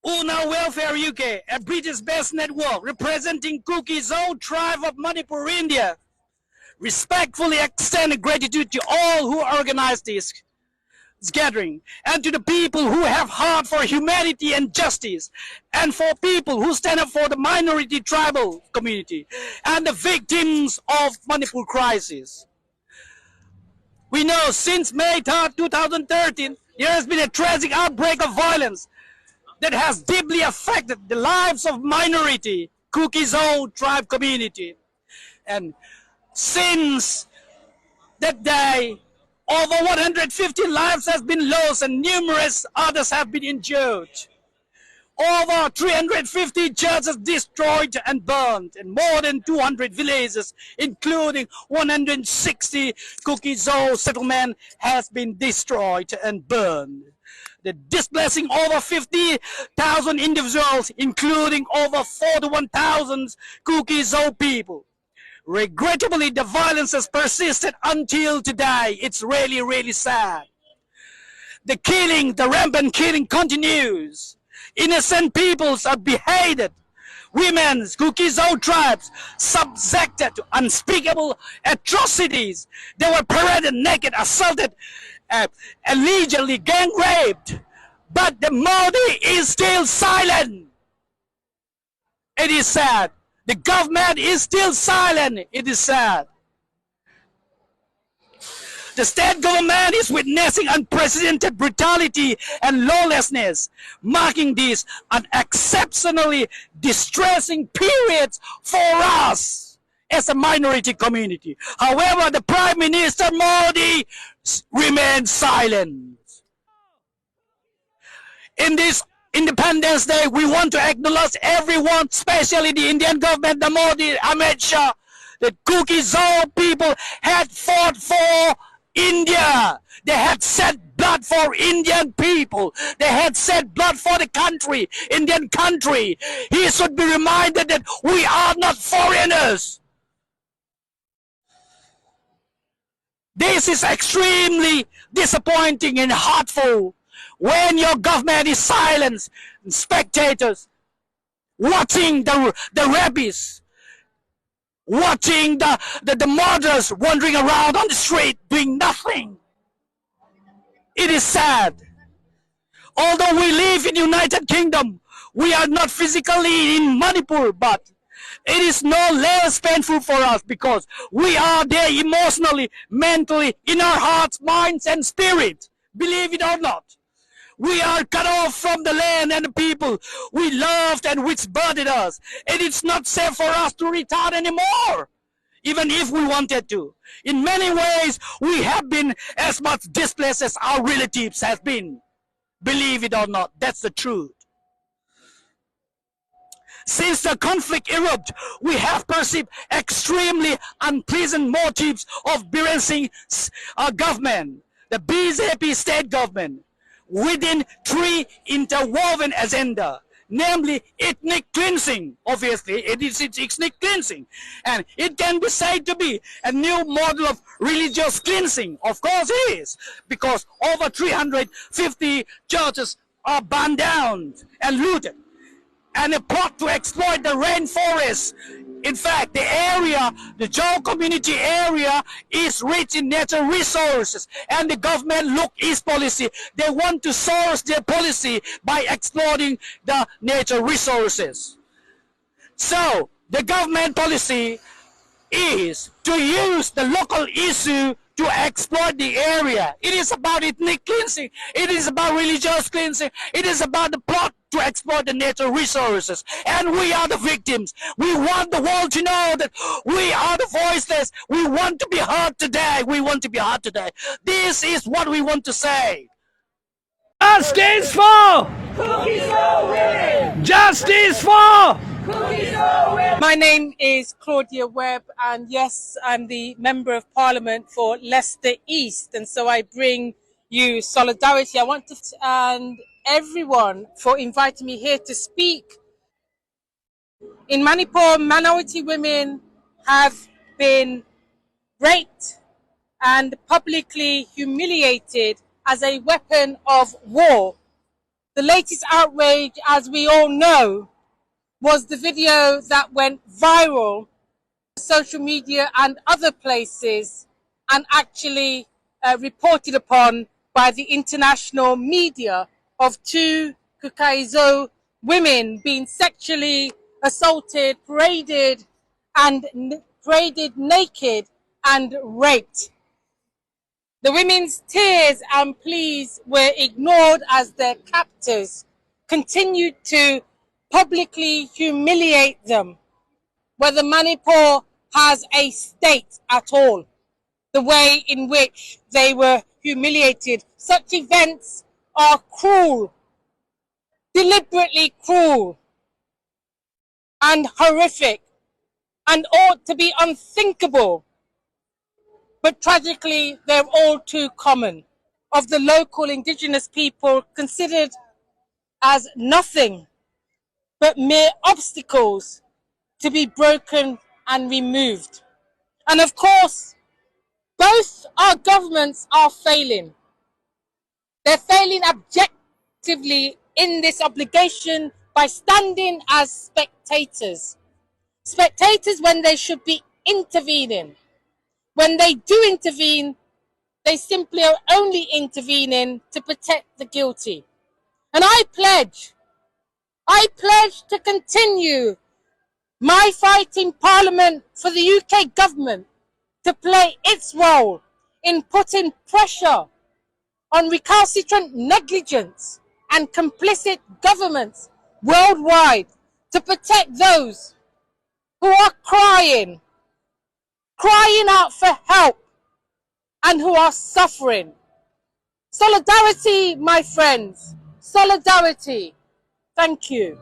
Una Welfare UK, a British-based network representing Kuki Zoh tribe of Manipur, India, respectfully extend gratitude to all who organized this gathering, and to the people who have heart for humanity and justice, and for people who stand up for the minority tribal community and the victims of Manipur crisis. We know since May 3rd, 2013, there has been a tragic outbreak of violence that has deeply affected the lives of minority Kuki Zoh tribe community. And since that day, over 150 lives have been lost and numerous others have been injured. Over 350 churches destroyed and burned, and more than 200 villages, including 160 Kuki Zoh settlement, has been destroyed and burned. The displacing over 50,000 individuals, including over 41,000 Kuki Zoh people. Regrettably, the violence has persisted until today. It's really, really sad. The killing, the rampant killing continues. Innocent peoples are beheaded. Women, Kuki Zoh tribes, subjected to unspeakable atrocities. They were paraded naked, assaulted, allegedly gang raped. But the Modi is still silent. It is sad. The government is still silent. It is sad. The state government is witnessing unprecedented brutality and lawlessness, marking this an exceptionally distressing period for us as a minority community. However, the Prime Minister Modi remains silent. In this Independence Day, we want to acknowledge everyone, especially the Indian government, the Modi, Amit Shah, the Kuki Zoh people had fought for India. They had shed blood for Indian people. They had shed blood for the country, Indian country. He should be reminded that we are not foreigners. This is extremely disappointing and hurtful. When your government is silent, spectators watching the rabbis, watching the murders wandering around on the street doing nothing. It is sad. Although we live in United Kingdom, we are not physically in Manipur, but it is no less painful for us because we are there emotionally, mentally, in our hearts, minds, and spirit. Believe it or not. We are cut off from the land and the people we loved and which birthed us. And it's not safe for us to return anymore, even if we wanted to. In many ways, we have been as much displaced as our relatives have been. Believe it or not, that's the truth. Since the conflict erupted, we have perceived extremely unpleasant motives of Biren Singh's government, the BJP state government, within three interwoven agenda, namely ethnic cleansing. Obviously, it is ethnic cleansing, and it can be said to be a new model of religious cleansing. Of course it is, because over 350 churches are burned down and looted, and a plot to exploit the rainforest. In fact, the area, the Zoh community area, is rich in natural resources, and the government look its policy. They want to source their policy by exploiting the natural resources. So the government policy is to use the local issue to exploit the area. It is about ethnic cleansing. It is about religious cleansing. It is about the plot to exploit the natural resources. And we are the victims. We want the world to know that we are the voiceless. We want to be heard today. We want to be heard today. This is what we want to say. Justice for Kuki Zoh women! Justice for Kuki Zoh women! My name is Claudia Webbe, and yes, I'm the Member of Parliament for Leicester East, and so I bring you solidarity. I want to and everyone for inviting me here to speak. In Manipur, minority women have been raped and publicly humiliated as a weapon of war. The latest outrage, as we all know, was the video that went viral on social media and other places and actually reported upon by the international media of two Caucaso women being sexually assaulted, paraded naked and raped. The women's tears and pleas were ignored as their captors continued to publicly humiliate them. Whether Manipur has a state at all, the way in which they were humiliated. Such events are cruel, deliberately cruel and horrific, and ought to be unthinkable. But tragically, they're all too common. Of the local indigenous people considered as nothing but mere obstacles to be broken and removed. And of course, both our governments are failing. They're failing objectively in this obligation by standing as spectators. Spectators when they should be intervening. When they do intervene, they simply are only intervening to protect the guilty. And I pledge to continue my fight in Parliament for the UK government to play its role in putting pressure on recalcitrant negligence and complicit governments worldwide to protect those who are crying out for help and who are suffering. Solidarity, my friends. Solidarity. Thank you.